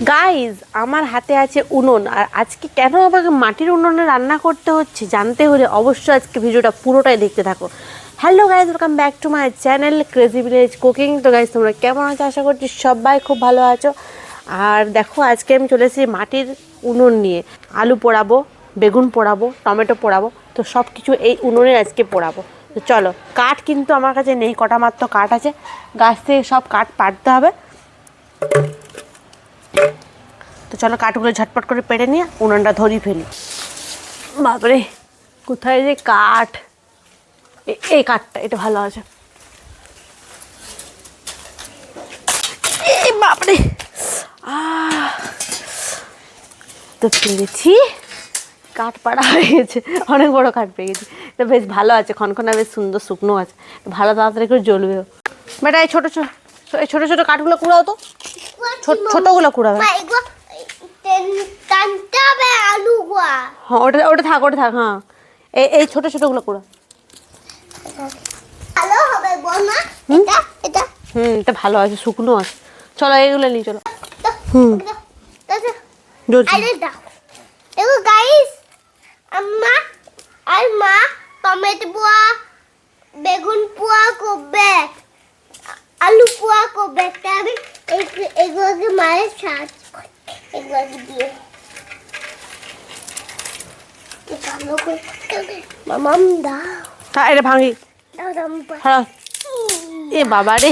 Guys আমার হাতে আছে উনুন, আর আজকে কেন আমাকে মাটির উনুনে রান্না করতে হচ্ছে জানতে হলে অবশ্যই আজকে ভিডিওটা পুরোটাই দেখতে থাকো। Hello guys, welcome back to my channel crazy village cooking. তো গাইজ তোমরা কেমন আছো? আশা করছি সবাই খুব ভালো আছো। আর দেখো আজকে আমি চলে এসেছি মাটির উনুন নিয়ে। আলু পোড়াবো, বেগুন পোড়াবো, টমেটো পোড়াবো, তো সব কিছু এই উনুনে আজকে পোড়াবো। তো চলো, কাঠ কিন্তু আমার কাছে নেই, কটা মাত্র কাঠ আছে, গাছ থেকে সব কাঠ পাড়তে হবে। তো চলো কাঠগুলো ঝটপট করে পেড়ে নিয়ে উনুনটা ধরিয়ে ফেলি। বাপরে কোথায় যে কাঠ, এই কাঠটা এটা ভালো আছে। এই বাপরে তো পেরেছি, কাঠ পাড়া হয়ে গেছে, অনেক বড় কাঠ পেয়ে গেছি। তো বেশ ভালো আছে, খনখনা বেশ সুন্দর শুকনো আছে, ভালো তাড়াতাড়ি করে জ্বলবেও। বেটা এই ছোটো ছোটো কাঠগুলো কুড়াও তো, ছোটোগুলো কুড়াবে। হ্যাঁ ওটা থাক হ্যাঁ, এই ছোটো ছোটোগুলো কুড়া। এটা ভালো আছে, শুকনো আছে। চলো এইগুলো নিয়ে চলো। মা টমেটো পোয়া, বেগুন পোয়া করবে, আলু পোয়া করবে, আমি এগুলোকে মায়ের সাহায্য এগুলোকে দিয়ে মামাম দাও। হ্যাঁ এটা ভাঙি। হ্যাঁ এ বাবা রে,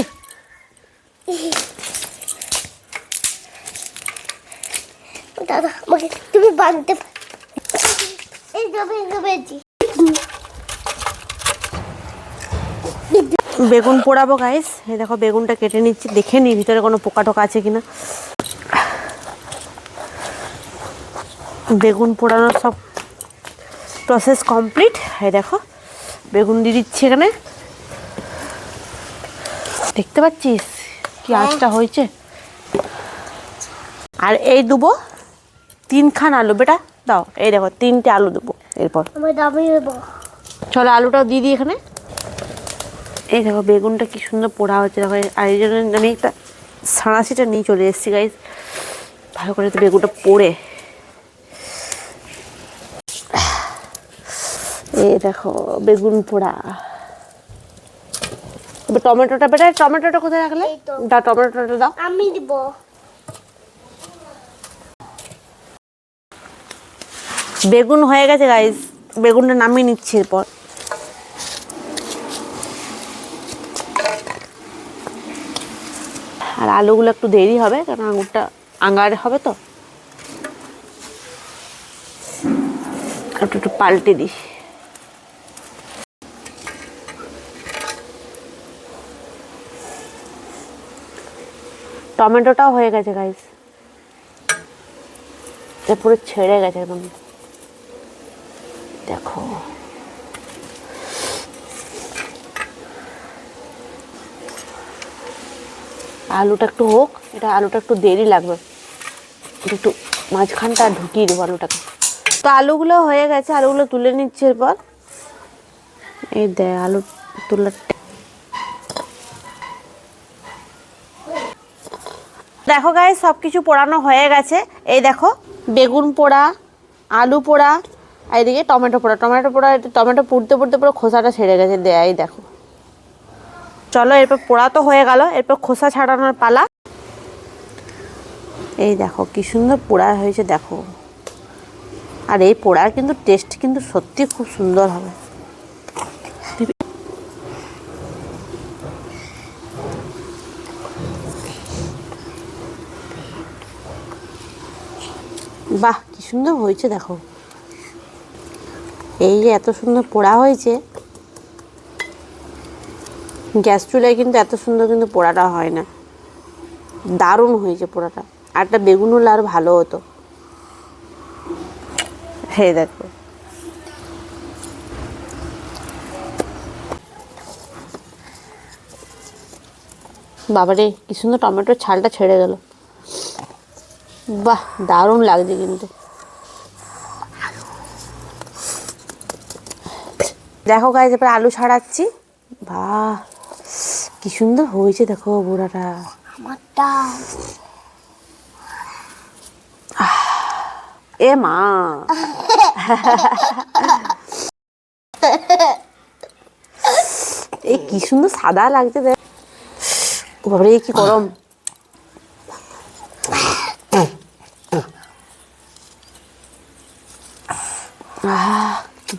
দাদা আমাকে তুমি বাঁধতে বেগুন পোড়াবো গাইস। এই দেখো বেগুনটা কেটে নিচ্ছি, দেখে নিই ভিতরে কোনো পোকা টোকা আছে কিনা। বেগুন পোড়ানোর সব প্রসেস কমপ্লিট। এই দেখো বেগুন দিয়ে দিচ্ছি এখানে, দেখতে পাচ্ছিস কি আঁচটা হয়েছে। আর এই দেবো 3খান আলু, বেটা দাও, এই দেখো 3টে আলু দেবো। এরপর চলো আলুটাও দিয়ে দিই এখানে। এই দেখো বেগুনটা কি সুন্দর পোড়া হচ্ছে দেখো। আর এই জন্য আমি একটা সাঁড়াশিটা নিয়ে চলে এসেছি গাইস, ভালো করে তো বেগুনটা পোড়ে। এই দেখো বেগুন পোড়া। এবার টমেটোটা, বেটা টমেটোটা কোথায় রাখলে? দাও টমেটোটা দাও, আমি দিব। বেগুন হয়ে গেছে গাইস, বেগুনটা নামিয়ে নিচ্ছি। এরপর আর আলুগুলো একটু দেরি হবে, কারণ আঙুরটা আঙার হবে তো, একটু পাল্টে দিই। টমেটোটাও হয়ে গেছে গাইস, পুরো ছেড়ে গেছে একদম, দেখো। আলুটা একটু হোক, এটা আলুটা একটু দেরি লাগবে, একটু মাঝখানটা ঢুকিয়ে দেবো আলুটাকে। তো আলুগুলো হয়ে গেছে, আলুগুলো তুলে নিচ্ছে। এরপর এই দেখ আলু তুলে, দেখো গাইস সব কিছু পোড়ানো হয়ে গেছে। এই দেখো বেগুন পোড়া, আলু পোড়া, আর এদিকে টমেটো পোড়া। টমেটো পুড়তে পুরো খোসাটা ছেড়ে গেছে, এই দেখো। চলো এরপর পোড়া তো হয়ে গেল, এরপর খোসা ছাড়ানোর পালা। এই দেখো কি সুন্দর পোড়া হয়েছে দেখো। আর এই পোড়ার কিন্তু টেস্ট কিন্তু সত্যি খুব সুন্দর হবে। বাহ কি সুন্দর হয়েছে দেখো, এই যে এত সুন্দর পোড়া হয়েছে। গ্যাস চুলায় কিন্তু এত সুন্দর কিন্তু পোড়াটা হয় না, দারুণ হয়েছে পোড়াটা। আর একটা বেগুন হলে আরও ভালো হতো। হ্যাঁ দেখো বাবারে কি সুন্দর টমেটোর ছালটা ছেড়ে গেল, বাহ দারুণ লাগছে কিন্তু। দেখো গাইস এবার আলু ছাড়াচ্ছি, বাহ কি সুন্দর হয়েছে দেখো পোড়াটা। আমারটা এ মা, এই কি সুন্দর সাদা লাগছে দেখ। বাবারে কি গরম।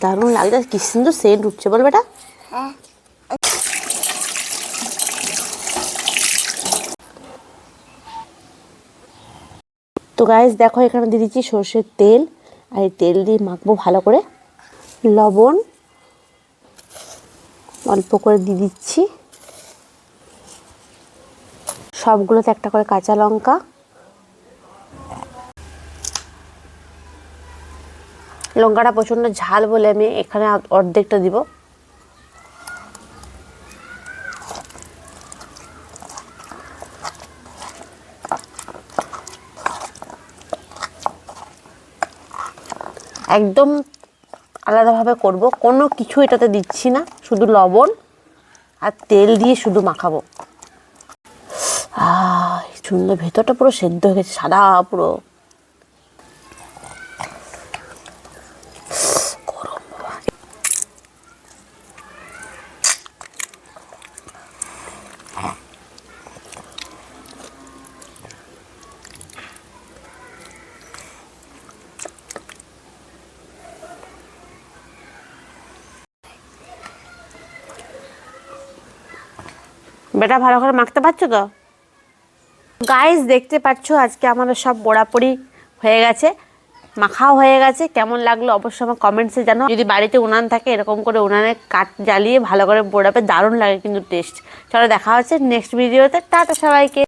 দারুণ লাগছে, কি সুন্দর সেন্ট উঠছে বল বেটা। তো গাইস দেখো এখানে দিয়ে দিচ্ছি সর্ষের তেল, আর এই তেল দিয়ে মাখবো ভালো করে। লবণ অল্প করে দিয়ে দিচ্ছি, সবগুলোতে একটা করে কাঁচা লঙ্কা, লঙ্কাটা প্রচণ্ড ঝাল বলে আমি এখানে অর্ধেকটা দিব। একদম আলাদাভাবে করব, কোনো কিছু এটাতে দিচ্ছি না, শুধু লবণ আর তেল দিয়ে শুধু মাখাবো। সুন্দর, ভেতরটা পুরো সেদ্ধ হয়ে গেছে, সাদা পুরো। বেটা ভালো করে মাখতে পারছো তো? গাইস দেখতে পাচ্ছ আজকে আমাদের সব পোড়াপড়ি হয়ে গেছে, মাখাও হয়ে গেছে। কেমন লাগলো অবশ্যই আমার কমেন্টসে জানো। যদি বাড়িতে উনান থাকে এরকম করে উনানে কাঠ জ্বালিয়ে ভালো করে পোড়াবে, দারুণ লাগে কিন্তু টেস্ট। চলো দেখা হচ্ছে নেক্সট ভিডিওতে। টাটা সবাইকে।